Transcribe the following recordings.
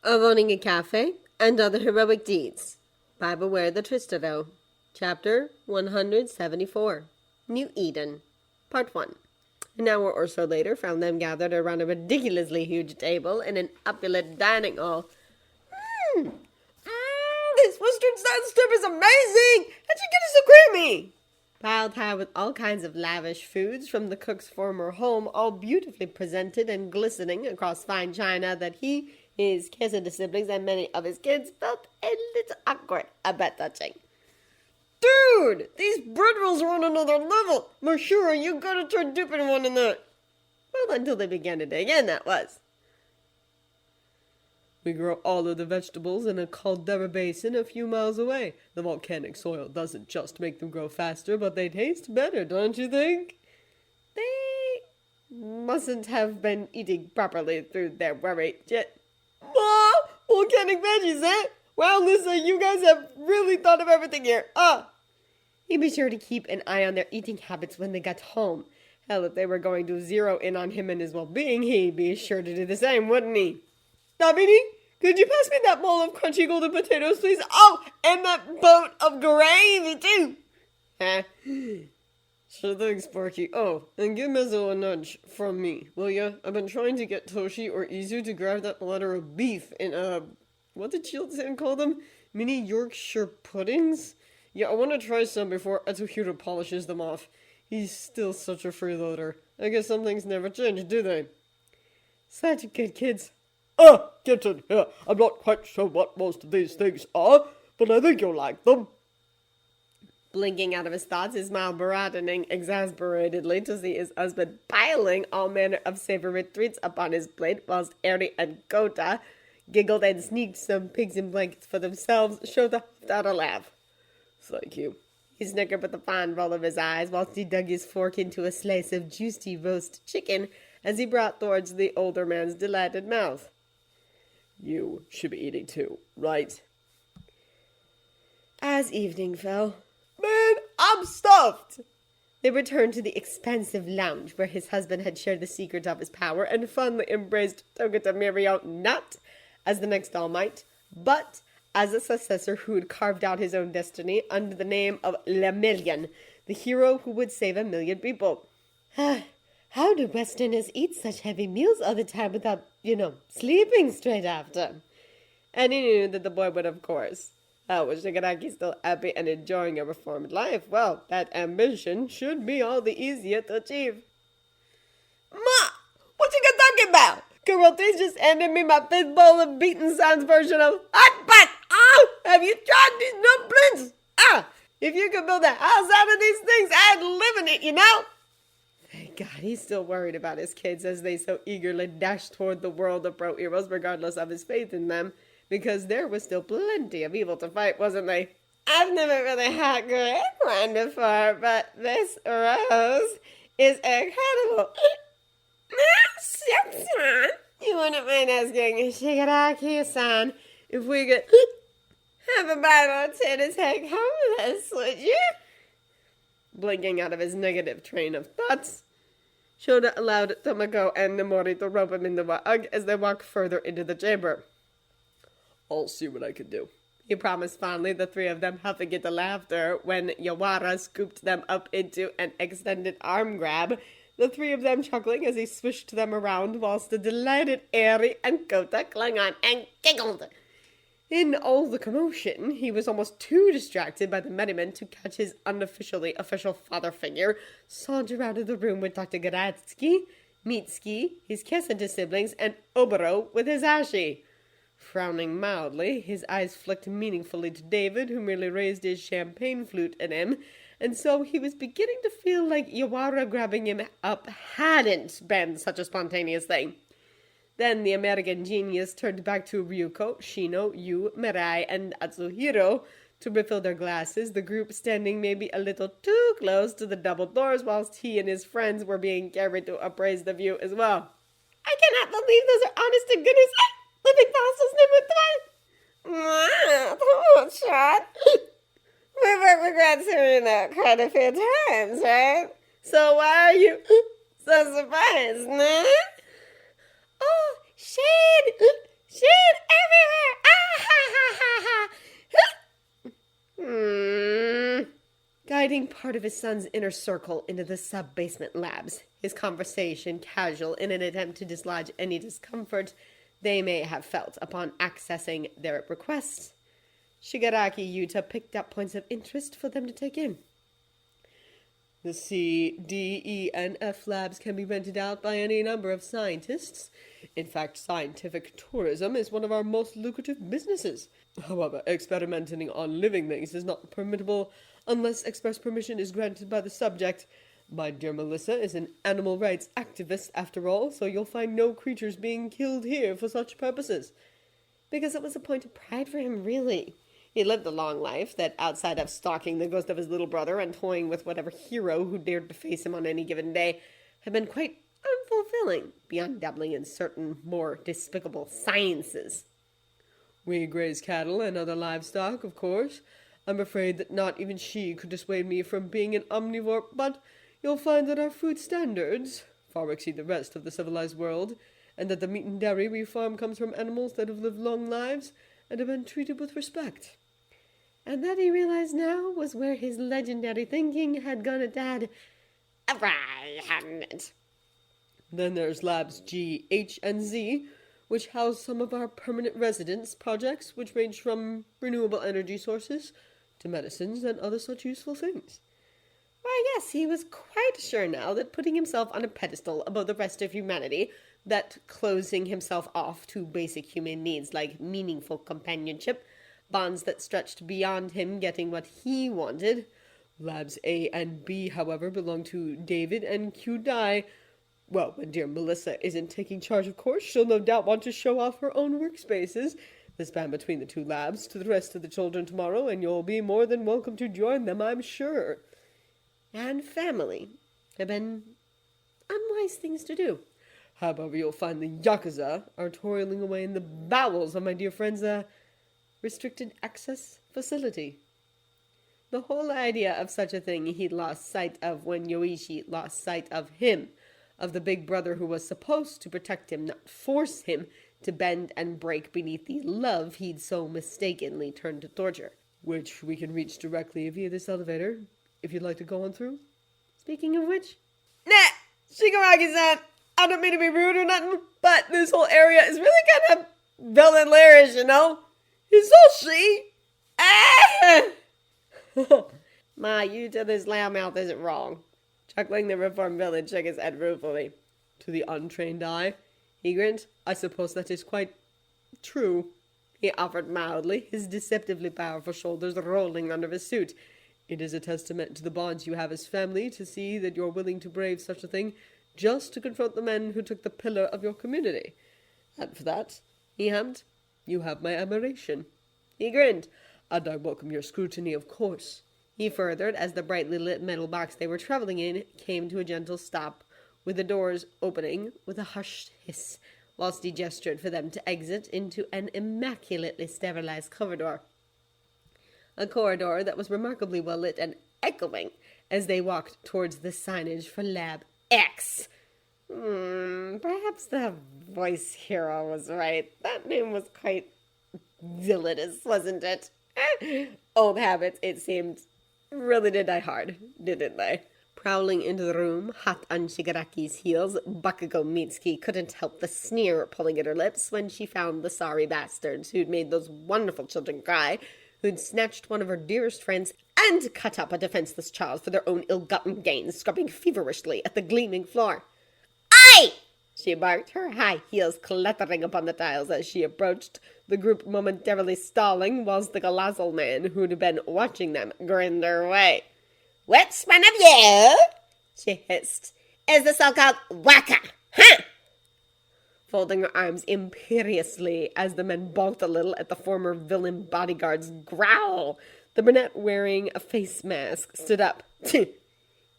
of owning a cafe, and other heroic deeds by Beware the Tristado. Chapter 174. New Eden. Part 1. An hour or so later found them gathered around a ridiculously huge table in an opulent dining hall. This Western style stuff is amazing! How'd you get it so creamy? Piled high with all kinds of lavish foods from the cook's former home, all beautifully presented and glistening across fine china that he, his kissing siblings, and many of his kids felt a little awkward about touching. Dude, these bread rolls are on another level. I'm sure you gotta try dipping one in that. Well, until they began to dig in, that was. We grow all of the vegetables in a caldera basin a few miles away. The volcanic soil doesn't just make them grow faster, but they taste better, don't you think? They mustn't have been eating properly through their worry yet. Volcanic veggies, eh? Wow, Lisa, you guys have really thought of everything here. He'd be sure to keep an eye on their eating habits when they got home. Hell, if they were going to zero in on him and his well-being, he'd be sure to do the same, wouldn't he? Davini, could you pass me that bowl of crunchy golden potatoes, please? Oh, and that boat of gravy, too. Sure thing, Sparky. Oh, and give Mezzo a nudge from me, will ya? I've been trying to get Toshi or Izu to grab that platter of beef in, what did Chilton call them? Mini Yorkshire puddings? Yeah, I want to try some before Atsuhiro polishes them off. He's still such a freeloader. I guess some things never change, do they? Such good kids. Kitten here. I'm not quite sure what most of these things are, but I think you'll like them. Blinking out of his thoughts, his smile broadening exasperatedly to see his husband piling all manner of savory treats upon his plate, whilst Eri and Kota giggled and sneaked some pigs in blankets for themselves, Shouta huffed out a laugh. Thank you. He snickered with a fond roll of his eyes, whilst he dug his fork into a slice of juicy roast chicken as he brought towards the older man's delighted mouth. You should be eating too, right? As evening fell, Man, I'm stuffed! they returned to the expansive lounge where his husband had shared the secret of his power and fondly embraced Togata Mirio not as the next All Might, but as a successor who had carved out his own destiny under the name of Le Million, the hero who would save 1,000,000 people. How do Westerners eat such heavy meals all the time without, sleeping straight after? And he knew that the boy would, of course. Was Shigaraki still happy and enjoying a reformed life? Well, that ambition should be all the easier to achieve. Ma! What you talking about? Karote's just handed me my fifth bowl of beaten sounds version of hot pot! Have you tried these dumplings? If you could build a house out of these things, I'd live in it, Thank God he's still worried about his kids as they so eagerly dashed toward the world of pro heroes regardless of his faith in them, because there was still plenty of evil to fight, wasn't there? I've never really had great wine before, but this rose is incredible. You wouldn't mind asking Shigaraki-san if we could have a bite or two to take home with us, would you? Blinking out of his negative train of thoughts, Shouta allowed Tomoko and Nomori to rope him in the wag as they walked further into the chamber. I'll see what I can do. He promised fondly, the three of them huffing into laughter when Yawara scooped them up into an extended arm grab, the three of them chuckling as he swished them around whilst the delighted Eri and Kota clung on and giggled. In all the commotion, he was almost too distracted by the merriment to catch his unofficially official father figure saunter out of the room with Dr. Garatsky, Mitsuki, his Kesenta siblings, and Oboro with his Ashi. Frowning mildly, his eyes flicked meaningfully to David, who merely raised his champagne flute at him, and so he was beginning to feel like Yawara grabbing him up hadn't been such a spontaneous thing. Then the American genius turned back to Ryuko, Shino, Yu, Mirai, and Atsuhiro to refill their glasses, the group standing maybe a little too close to the double doors whilst he and his friends were being carried to appraise the view as well. I cannot believe those are honest to goodness living fossils, number 3! Shot. We've regret hearing that quite a few times, right? So why are you so surprised, nah? Oh, shade inviting part of his son's inner circle into the sub-basement labs, his conversation casual in an attempt to dislodge any discomfort they may have felt upon accessing their requests. Shigaraki Yuta picked up points of interest for them to take in. The C, D, E, and F labs can be rented out by any number of scientists. In fact, scientific tourism is one of our most lucrative businesses. However, experimenting on living things is not permissible unless express permission is granted by the subject. My dear Melissa is an animal rights activist, after all, so you'll find no creatures being killed here for such purposes. Because it was a point of pride for him, really. He lived a long life that, outside of stalking the ghost of his little brother and toying with whatever hero who dared to face him on any given day, had been quite unfulfilling, beyond dabbling in certain more despicable sciences. We graze cattle and other livestock, of course. I'm afraid that not even she could dissuade me from being an omnivore, but you'll find that our food standards far exceed the rest of the civilized world, and that the meat and dairy we farm comes from animals that have lived long lives and have been treated with respect. And that he realized now was where his legendary thinking had gone a tad awry, hadn't it? Then there's Labs G, H, and Z, which house some of our permanent residence projects, which range from renewable energy sources to medicines and other such useful things. Why, yes, he was quite sure now that putting himself on a pedestal above the rest of humanity, that closing himself off to basic human needs like meaningful companionship, bonds that stretched beyond him getting what he wanted. Labs A and B, however, belong to David and Q Dai. Well, when dear Melissa isn't taking charge, of course, she'll no doubt want to show off her own workspaces, the span between the two labs, to the rest of the children tomorrow, and you'll be more than welcome to join them, I'm sure. And family have been unwise things to do. However, you'll find the Yakuza are toiling away in the bowels of my dear friend's restricted access facility. The whole idea of such a thing he'd lost sight of when Yoichi lost sight of him, of the big brother who was supposed to protect him, not force him to bend and break beneath the love he'd so mistakenly turned to torture, which we can reach directly via this elevator, if you'd like to go on through. Speaking of which... Nah! Shigaraki-san! I don't mean to be rude or nothing, but this whole area is really kind of villain-lairish, you know? It's all she! Ah! Ma, you to this loudmouth isn't wrong. Chuckling, the reformed villain shook his head ruefully. To the untrained eye, he grinned. I suppose that is quite true, he offered mildly, his deceptively powerful shoulders rolling under his suit. It is a testament to the bonds you have as family to see that you're willing to brave such a thing just to confront the men who took the pillar of your community. And for that, he hummed, you have my admiration. He grinned. And I welcome your scrutiny, of course. He furthered as the brightly lit metal box they were traveling in came to a gentle stop, with the doors opening with a hushed hiss, whilst he gestured for them to exit into an immaculately sterilized corridor. A corridor that was remarkably well lit and echoing as they walked towards the signage for Lab X. Perhaps the voice hero was right. That name was quite villainous, wasn't it? Old habits, it seemed, really did die hard, didn't they? Prowling into the room, hot on Shigaraki's heels, Bakugo Mitsuki couldn't help the sneer pulling at her lips when she found the sorry bastards who'd made those wonderful children cry, who'd snatched one of her dearest friends and cut up a defenseless child for their own ill-gotten gains, scrubbing feverishly at the gleaming floor. "Aye!" she barked, her high heels clattering upon the tiles as she approached, the group momentarily stalling whilst the colossal man who'd been watching them grinned her way. "Which one of you," she hissed, "is the so-called waka, huh?" Folding her arms imperiously as the men balked a little at the former villain bodyguard's growl, the brunette wearing a face mask stood up.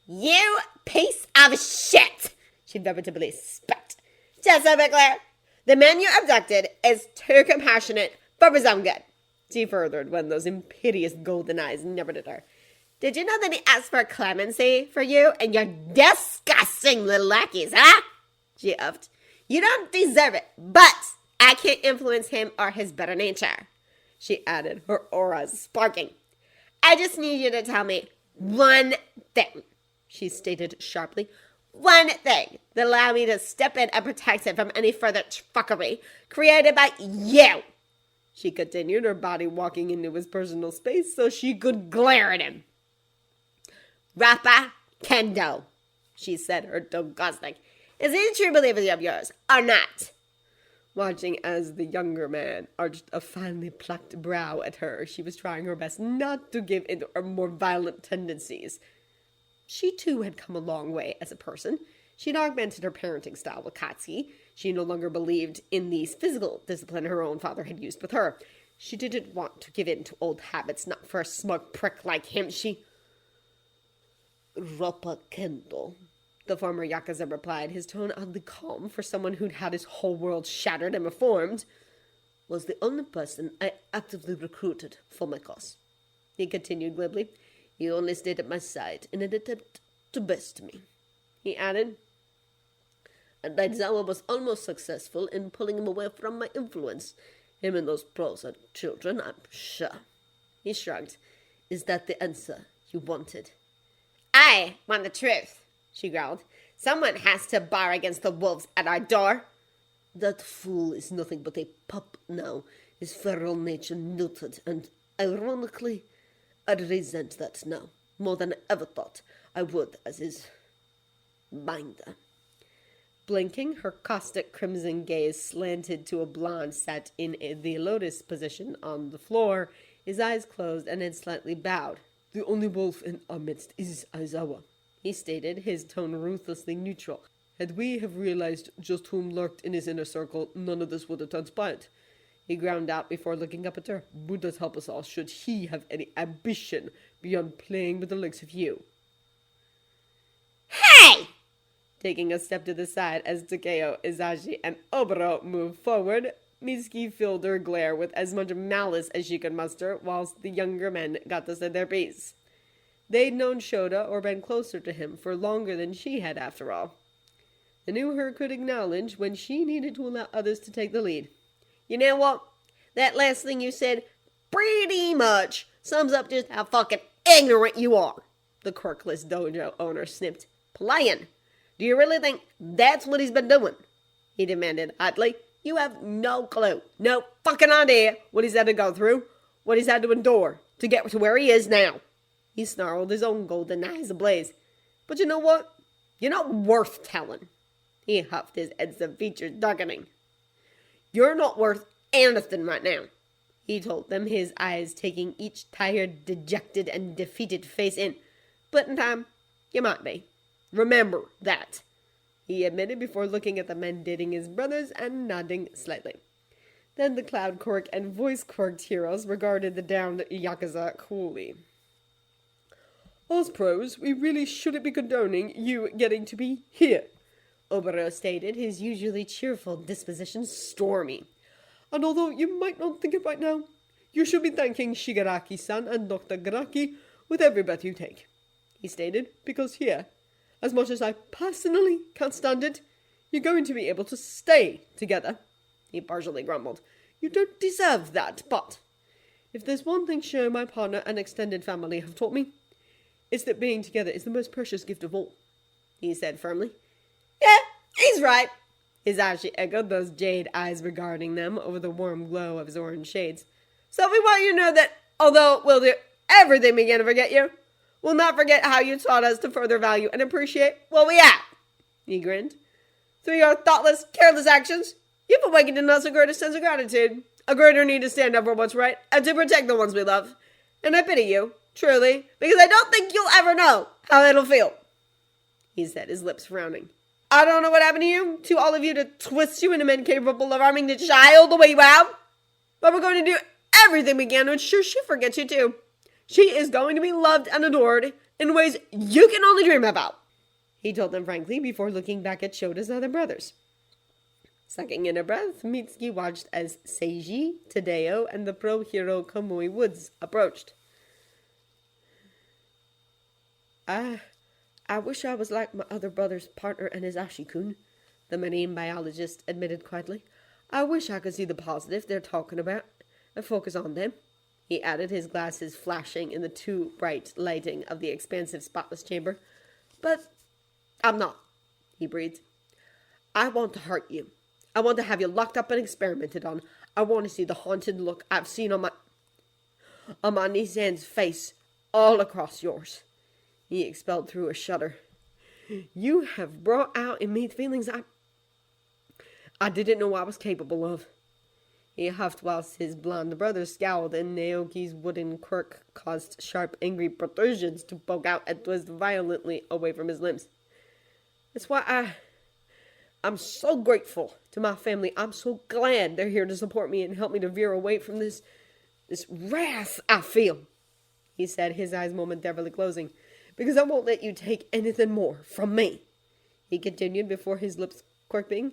"You piece of shit!" she veritably spat. "Just so we're clear, the man you abducted is too compassionate for his own good," she furthered when those imperious golden eyes never at her. "Did you know that he asked for clemency for you and your disgusting little lackeys, huh?" she huffed. "You don't deserve it, but I can't influence him or his better nature," she added, her aura sparking. "I just need you to tell me One thing, she stated sharply. One thing that allowed me to step in and protect him from any further fuckery created by you. She continued, her body walking into his personal space so she could glare at him. Rappa Kendo, she said, her tone caustic. Is he a true believer of yours, or not? Watching as the younger man arched a finely plucked brow at her, she was trying her best not to give in to her more violent tendencies. She, too, had come a long way as a person. She had augmented her parenting style with Katsuki. She no longer believed in the physical discipline her own father had used with her. She didn't want to give in to old habits, not for a smug prick like him. Rappa Kendo, the former Yakuza replied, his tone oddly calm for someone who'd had his whole world shattered and reformed, was the only person I actively recruited for my cause. He continued glibly. He only stayed at my side in an attempt to best me. He added, and Aizawa was almost successful in pulling him away from my influence. Him and those pros are children, I'm sure. He shrugged. Is that the answer you wanted? I want the truth, she growled. Someone has to bar against the wolves at our door. That fool is nothing but a pup now, his feral nature neutered, and, ironically, I resent that now, more than I ever thought I would as his binder. Blinking, her caustic crimson gaze slanted to a blonde sat in the lotus position on the floor, his eyes closed and head slightly bowed. The only wolf in our midst is Aizawa, he stated, his tone ruthlessly neutral. Had we have realized just whom lurked in his inner circle, none of this would have transpired. He ground out before looking up at her. Buddha help us all should he have any ambition beyond playing with the likes of you. Hey! Taking a step to the side as Takeo, Izashi, and Oboro moved forward, Mitsuki filled her glare with as much malice as she could muster, whilst the younger men got to say their piece. They'd known Shouta or been closer to him for longer than she had, after all. They knew her could acknowledge when she needed to allow others to take the lead. You know what? That last thing you said pretty much sums up just how fucking ignorant you are, the quirkless dojo owner snipped. Playing. Do you really think that's what he's been doing? He demanded hotly. You have no clue, no fucking idea what he's had to go through, what he's had to endure to get to where he is now. He snarled, his own golden eyes ablaze. But you know what? You're not worth telling. He huffed, his handsome features darkening. You're not worth anything right now, he told them, his eyes taking each tired, dejected, and defeated face in. But in time, you might be. Remember that, he admitted before looking at the men dating his brothers and nodding slightly. Then the cloud quirk and voice quirked heroes regarded the downed Yakuza coolly. As pros, we really shouldn't be condoning you getting to be here, Oboro stated, his usually cheerful disposition stormy. And although you might not think it right now, you should be thanking Shigaraki-san and Dr. Garaki with every breath you take, he stated, because here, as much as I personally can't stand it, you're going to be able to stay together, he partially grumbled. You don't deserve that, but if there's one thing Sho, my partner, and extended family have taught me, it's that being together is the most precious gift of all, he said firmly. Yeah, he's right, Izashi echoed, those jade eyes regarding them over the warm glow of his orange shades. So we want you to know that, although we'll do everything we can to forget you, we'll not forget how you taught us to further value and appreciate what we have. He grinned. Through your thoughtless, careless actions, you've awakened in us a greater sense of gratitude, a greater need to stand up for what's right, and to protect the ones we love. And I pity you, truly, because I don't think you'll ever know how it'll feel, he said, his lips frowning. I don't know what happened to all of you to twist you into men capable of harming the child the way you have, but we're going to do everything we can to ensure she forgets you too. She is going to be loved and adored in ways you can only dream about, he told them frankly before looking back at Shota's other brothers. Sucking in a breath, Mitsuki watched as Seiji, Tadeo, and the pro-hero Kamui Woods approached. I wish I was like my other brother's partner and his Izashi-kun, the marine biologist admitted quietly. I wish I could see the positive they're talking about and focus on them, he added, his glasses flashing in the too bright lighting of the expansive, spotless chamber. But I'm not, he breathed. I want to hurt you. I want to have you locked up and experimented on. I want to see the haunted look I've seen on my niece's Anne's face all across yours. He expelled through a shudder. You have brought out in me feelings I didn't know I was capable of. He huffed whilst his blond brother scowled, and Naoki's wooden quirk caused sharp, angry protrusions to poke out and twist violently away from his limbs. That's why I'm so grateful to my family. I'm so glad they're here to support me and help me to veer away from this wrath I feel, he said, his eyes momentarily closing, because I won't let you take anything more from me, he continued before his lips quirking.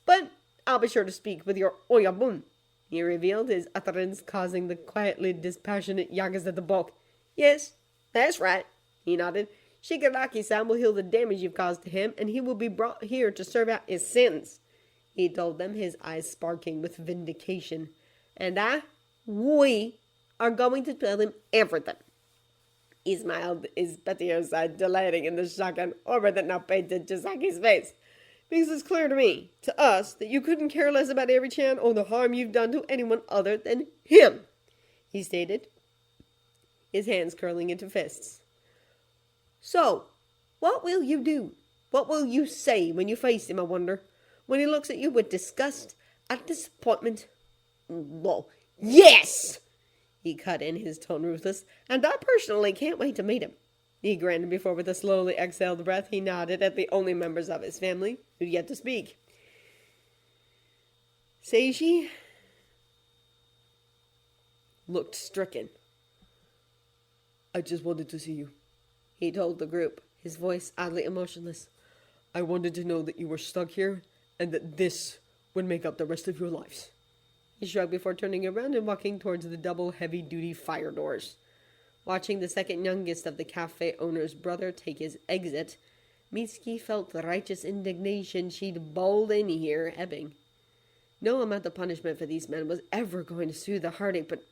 But I'll be sure to speak with your oyabun, he revealed, his utterance causing the quietly dispassionate Yakuza to balk. Yes, that's right, he nodded. Shigaraki-san will heal the damage you've caused to him, and he will be brought here to serve out his sentence, he told them, his eyes sparkling with vindication. And we are going to tell him everything. He smiled, his petio side delighting in the shock and horror that now painted Chisaki's face. Because it's clear to me, to us, that you couldn't care less about Eri-chan or the harm you've done to anyone other than him, he stated, his hands curling into fists. So, what will you do? What will you say when you face him, I wonder? When he looks at you with disgust and disappointment? Well, yes! He cut in, his tone ruthless. And I personally can't wait to meet him. He grinned before, with a slowly exhaled breath, he nodded at the only members of his family who'd yet to speak. Seiji looked stricken. I just wanted to see you, he told the group, his voice oddly emotionless. I wanted to know that you were stuck here, and that this would make up the rest of your lives. He shrugged before turning around and walking towards the double heavy-duty fire doors. Watching the second youngest of the cafe owner's brother take his exit, Mitsuki felt the righteous indignation she'd bowled in here ebbing. No amount of punishment for these men was ever going to soothe the heartache, but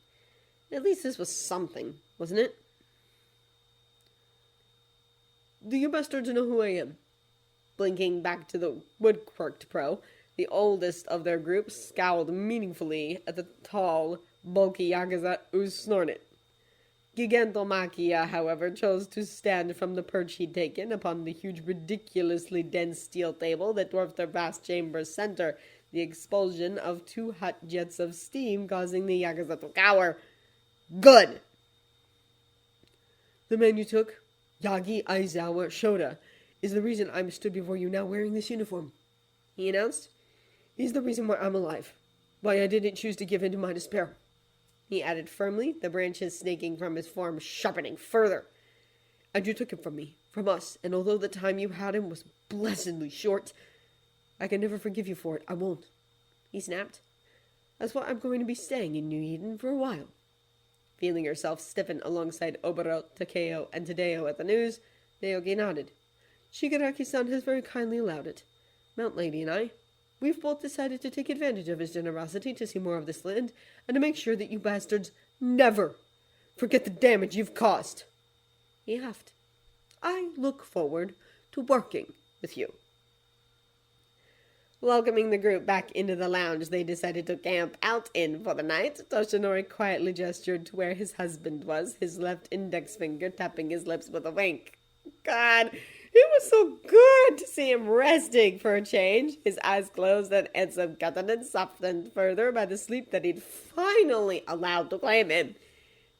at least this was something, wasn't it? Do you bastards know who I am? Blinking back to the woodquirked pro, the oldest of their group scowled meaningfully at the tall, bulky Yakuza who snorted. Gigantomakia, however, chose to stand from the perch he'd taken upon the huge, ridiculously dense steel table that dwarfed their vast chamber's center, the expulsion of 2 hot jets of steam causing the Yakuza to cower. Good! The man you took, Aizawa Shouta, is the reason I'm stood before you now wearing this uniform, he announced. He's the reason why I'm alive, why I didn't choose to give in to my despair, he added firmly, the branches snaking from his form sharpening further. And you took him from me, from us, and although the time you had him was blessedly short, I can never forgive you for it. I won't, he snapped. That's why I'm going to be staying in New Eden for a while. Feeling herself stiffen alongside Oboro, Takeo, and Tadeo at the news, Naoki nodded. Shigaraki-san has very kindly allowed it. Mount Lady and I, we've both decided to take advantage of his generosity to see more of this land, and to make sure that you bastards never forget the damage you've caused. He huffed. I look forward to working with you. Welcoming the group back into the lounge they decided to camp out in for the night, Toshinori quietly gestured to where his husband was, his left index finger tapping his lips with a wink. God, it was so good to see him resting for a change, his eyes closed and handsome countenance softened further by the sleep that he'd finally allowed to claim him.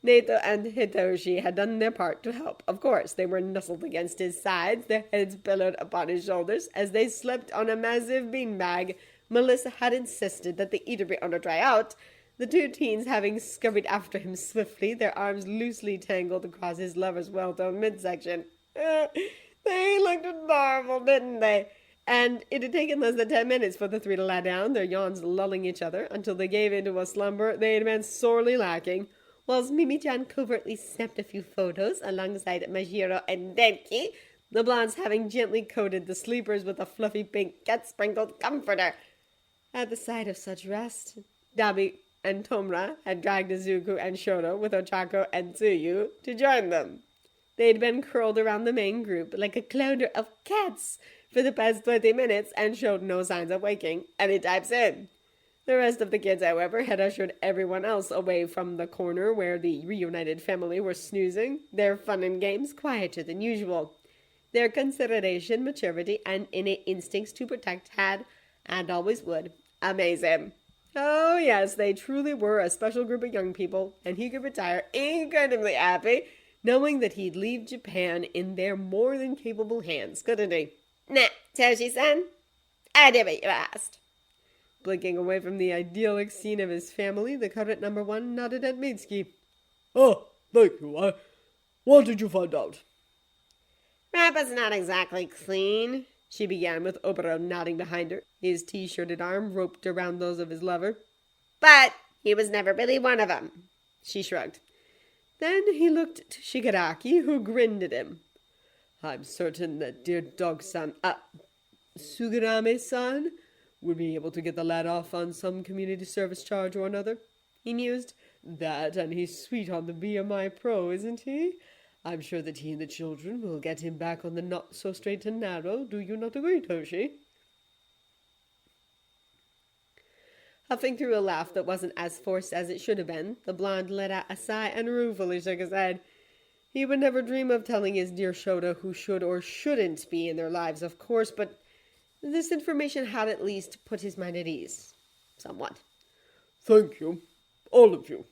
Nato and Hitoshi had done their part to help. Of course, they were nestled against his sides, their heads pillowed upon his shoulders as they slept on a massive beanbag. Melissa had insisted that the eatery owner try out, the 2 teens having scurried after him swiftly, their arms loosely tangled across his lover's well-toned midsection. They looked adorable, didn't they? And it had taken less than 10 minutes for the 3 to lie down, their yawns lulling each other, until they gave into a slumber they had been sorely lacking, whilst Mimi-chan covertly snapped a few photos alongside Majiro and Denki, the blondes having gently coated the sleepers with a fluffy pink cat-sprinkled comforter. At the sight of such rest, Dabi and Tomra had dragged Izuku and Shouta with Ochako and Tsuyu to join them. They'd been curled around the main group like a cloud of cats for the past 20 minutes and showed no signs of waking any time soon. The rest of the kids, however, had ushered everyone else away from the corner where the reunited family were snoozing, their fun and games quieter than usual. Their consideration, maturity, and innate instincts to protect had, and always would, amaze him. Oh yes, they truly were a special group of young people, and he could retire incredibly happy, knowing that he'd leave Japan in their more than capable hands, couldn't he? Nah, Toshi-san, I did what you asked. Blinking away from the idyllic scene of his family, the current number one nodded at Mitsuki. Oh, thank you. What did you find out? Rappa's not exactly clean, she began with Obero nodding behind her, his t-shirted arm roped around those of his lover. But he was never really one of them, she shrugged. Then he looked to Shigaraki, who grinned at him. I'm certain that dear dog-san, Sugarame-san, would be able to get the lad off on some community service charge or another, he mused. That, and he's sweet on the BMI Pro, isn't he? I'm sure that he and the children will get him back on the not-so-straight and narrow. Do you not agree, Toshi? Huffing through a laugh that wasn't as forced as it should have been, the blonde let out a sigh and ruefully shook his head. He would never dream of telling his dear Shouta who should or shouldn't be in their lives, of course, but this information had at least put his mind at ease. Somewhat. Thank you. All of you.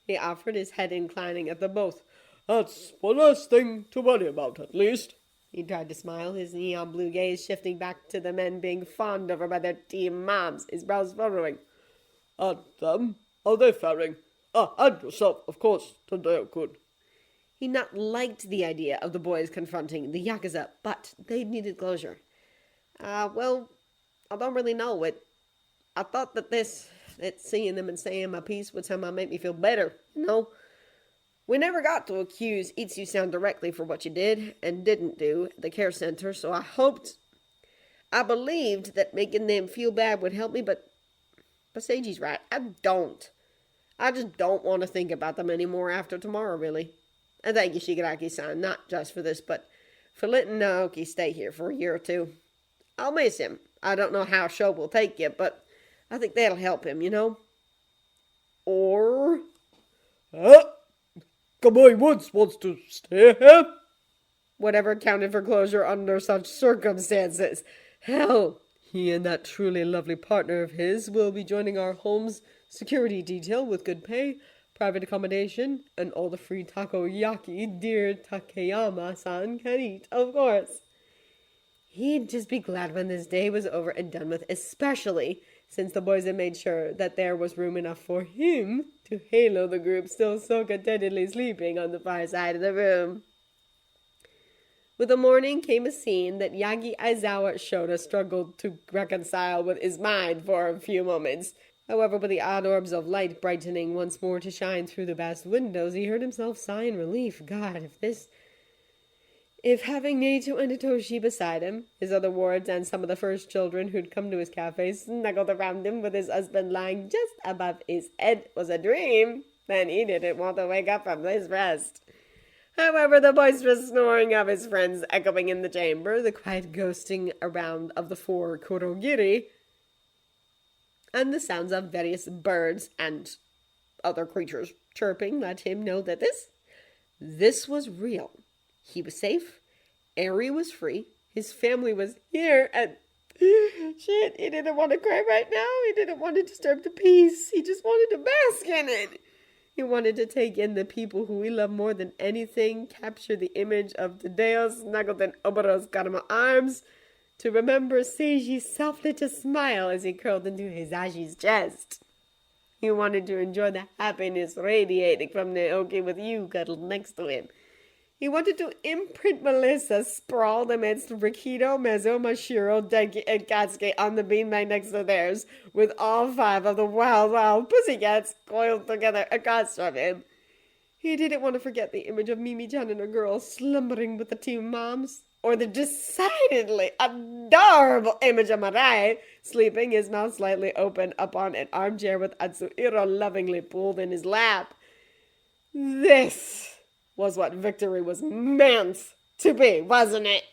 He offered, his head inclining at them both. That's one less thing to worry about, at least. He tried to smile, his neon blue gaze shifting back to the men being fawned over by their team moms, his brows furrowing. And them? How they faring? And yourself, of course, today good. He not liked the idea of the boys confronting the Yakuza, but they needed closure. Well, I don't really know it. I thought that seeing them and saying my piece would somehow make me feel better, you know? We never got to accuse Itsu-san directly for what you did and didn't do at the care center, so I believed that making them feel bad would help me, but Seiji's right. I just don't want to think about them anymore after tomorrow, really. And thank you, Shigaraki-san, not just for this, but for letting Naoki stay here for a year or two. I'll miss him. I don't know how Sho will take you, but I think that'll help him, you know? Or... Kamui Woods wants to stay here? Whatever accounted for closure under such circumstances. Hell, he and that truly lovely partner of his will be joining our home's security detail with good pay, private accommodation, and all the free takoyaki dear Takeyama-san can eat, of course. He'd just be glad when this day was over and done with, especially since the boys had made sure that there was room enough for him to halo the group still so contentedly sleeping on the far side of the room. With the morning came a scene that Aizawa Shouta struggled to reconcile with his mind for a few moments. However, with the odd orbs of light brightening once more to shine through the vast windows, he heard himself sigh in relief. God, if having Naito and Hitoshi beside him, his other wards and some of the first children who'd come to his cafe snuggled around him with his husband lying just above his head was a dream, then he didn't want to wake up from his rest. However, the boisterous snoring of his friends echoing in the chamber, the quiet ghosting around of the four Kurogiri, and the sounds of various birds and other creatures chirping let him know that this was real. He was safe, Eri was free, his family was here, and shit, he didn't want to cry right now. He didn't want to disturb the peace. He just wanted to bask in it. He wanted to take in the people who he loved more than anything, capture the image of Tadeo snuggled in Obero's Karama arms, to remember Seiji's self-lit smile as he curled into Hisaji's chest. He wanted to enjoy the happiness radiating from Naoki with you cuddled next to him. He wanted to imprint Melissa sprawled amidst Rikido, Mezzo, Mashiro, Denki, and Katsuki on the beanbag next to theirs, with all five of the wild pussycats coiled together across from him. He didn't want to forget the image of Mimi-chan and her girls slumbering with the team moms, or the decidedly adorable image of Marai sleeping, his mouth slightly open upon an armchair with Atsuhiro lovingly pulled in his lap. This was what victory was meant to be, wasn't it?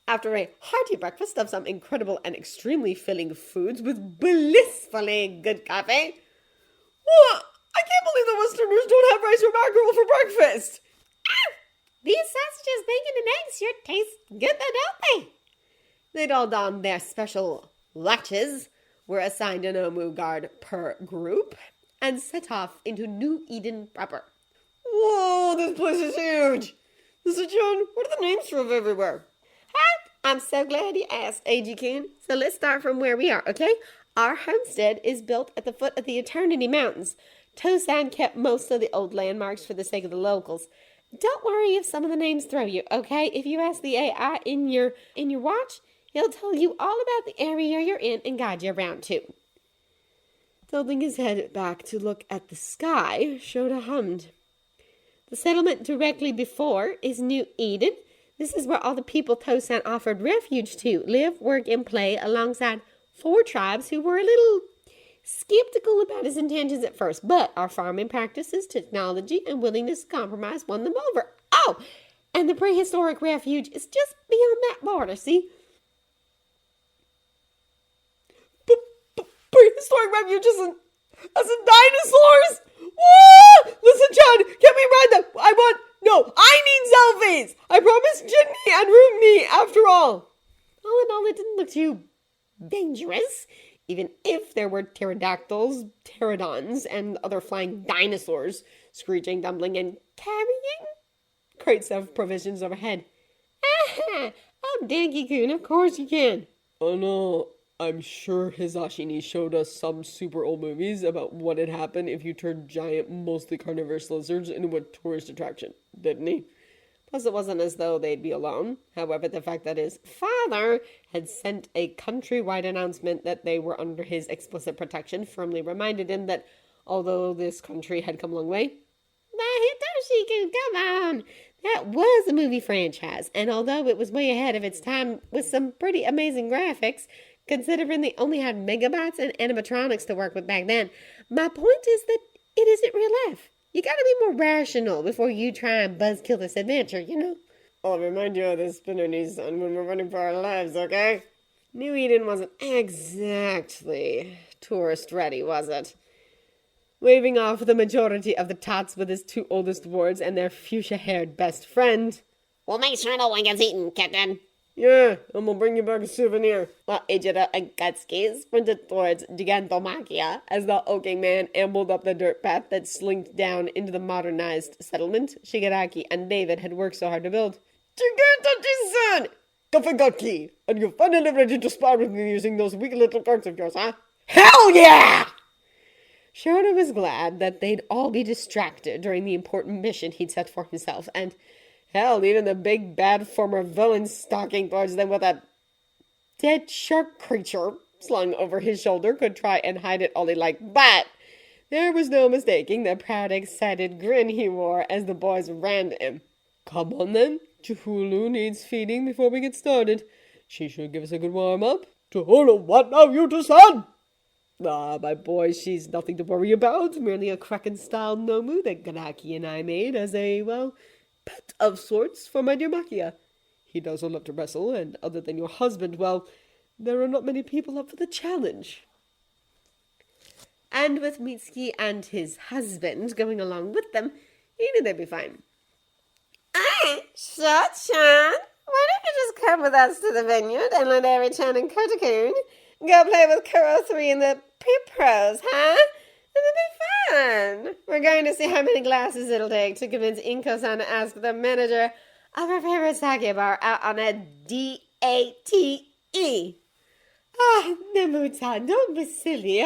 After a hearty breakfast of some incredible and extremely filling foods with blissfully good coffee. What? I can't believe the Westerners don't have rice or mackerel for breakfast. Ah, these sausages, bacon, and eggs sure taste good, though, don't they? They'd all donned their special watches, were assigned an Omu guard per group, and set off into New Eden proper. Whoa, this place is huge. Mr. John, what are the names of everywhere? I'm so glad you asked, AG-kun. So let's start from where we are, okay? Our homestead is built at the foot of the Eternity Mountains. Tosan kept most of the old landmarks for the sake of the locals. Don't worry if some of the names throw you, okay? If you ask the AI in your watch, he'll tell you all about the area you're in and guide you around too. Tilting his head back to look at the sky, Shouta hummed. The settlement directly before is New Eden. This is where all the people Tosan offered refuge to live, work, and play alongside 4 tribes who were a little skeptical about his intentions at first, but our farming practices, technology, and willingness to compromise won them over. Oh, and the prehistoric refuge is just beyond that border, see? Prehistoric refuge isn't dinosaurs? Whoa! Listen, John, can we ride them? I need selfies! I promised Jinny and Rumi after all. All in all, it didn't look too dangerous, even if there were pterodactyls, pterodons, and other flying dinosaurs screeching, tumbling, and carrying crates of provisions overhead. Ah, oh, Denki-kun, of course you can. Oh no, I'm sure Hizashini showed us some super old movies about what had happened if you turned giant, mostly carnivorous lizards into a tourist attraction, didn't he? Plus, it wasn't as though they'd be alone. However, the fact that his father had sent a countrywide announcement that they were under his explicit protection firmly reminded him that although this country had come a long way, Hitoshi-kun, come on! That was a movie franchise, and although it was way ahead of its time with some pretty amazing graphics, considering they only had megabytes and animatronics to work with back then, my point is that it isn't real life. You gotta be more rational before you try and buzzkill this adventure, you know? I'll remind you of this spinner knees, son, when we're running for our lives, okay? New Eden wasn't exactly tourist-ready, was it? Waving off the majority of the tots with his 2 oldest wards and their fuchsia-haired best friend. We'll make sure no one gets eaten, Captain. Yeah, and we'll bring you back a souvenir. While Ejiro and Katsuki sprinted towards Gigantomakia as the Oking man ambled up the dirt path that slinked down into the modernized settlement Shigaraki and David had worked so hard to build. Gigantoji-san! Kafegaki! Are you finally ready to spar with me using those weak little quirks of yours, huh? Hell yeah! Shouta was glad that they'd all be distracted during the important mission he'd set for himself, and hell, even the big bad former villain stalking towards them with a dead shark creature slung over his shoulder could try and hide it all he liked, but there was no mistaking the proud, excited grin he wore as the boys ran to him. Come on then, Chihulu needs feeding before we get started. She should give us a good warm-up. Chihulu, what now, Yuta-san? Ah, my boy, she's nothing to worry about. Merely a Kraken-style Nomu that Garaki and I made as a, well, pet of sorts for my dear Makia. He does love to wrestle, and other than your husband, well, there are not many people up for the challenge. And with Mitsuki and his husband going along with them, he knew they'd be fine. Shot-chan, why don't you just come with us to the vineyard and let Eri-chan and Kotakun go play with Kuro 3 in the Pros, huh? It'll be fun. We're going to see how many glasses it'll take to convince Inko-san to ask the manager of her favorite sake bar out on a DATE. Ah, Nemu-san, don't be silly.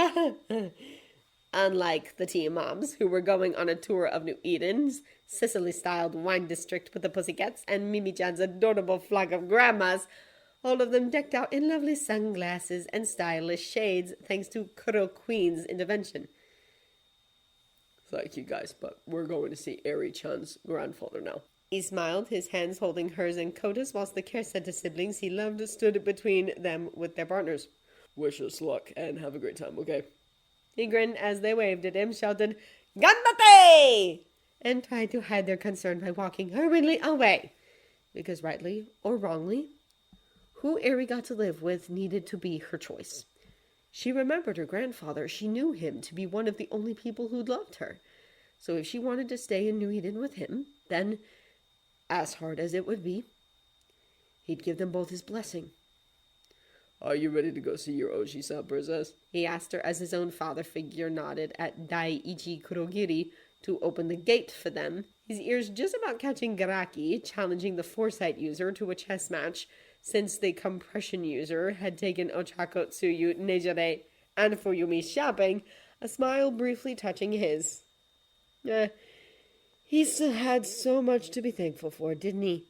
Unlike the teen moms who were going on a tour of New Eden's Sicily-styled wine district with the Pussycats and Mimi-chan's adorable flock of grandmas, all of them decked out in lovely sunglasses and stylish shades thanks to Kuro Queen's intervention. Thank you guys, but we're going to see Eri-chan's grandfather now. He smiled, his hands holding hers and Kota's, whilst the Kerseta siblings he loved stood between them with their partners. Wish us luck and have a great time, okay? He grinned as they waved at him, shouted, Gandate! And tried to hide their concern by walking hurriedly away. Because rightly or wrongly, who Eri got to live with needed to be her choice. She remembered her grandfather. She knew him to be one of the only people who'd loved her. So if she wanted to stay in New Eden with him, then, as hard as it would be, he'd give them both his blessing. Are you ready to go see your Oshi-san, princess? He asked her as his own father figure nodded at Daiichi Kurogiri to open the gate for them, his ears just about catching Garaki challenging the Foresight user to a chess match since the compression user had taken Ochako Tsuyu, Nejire, and Fuyumi shopping, a smile briefly touching his. He still had so much to be thankful for, didn't he?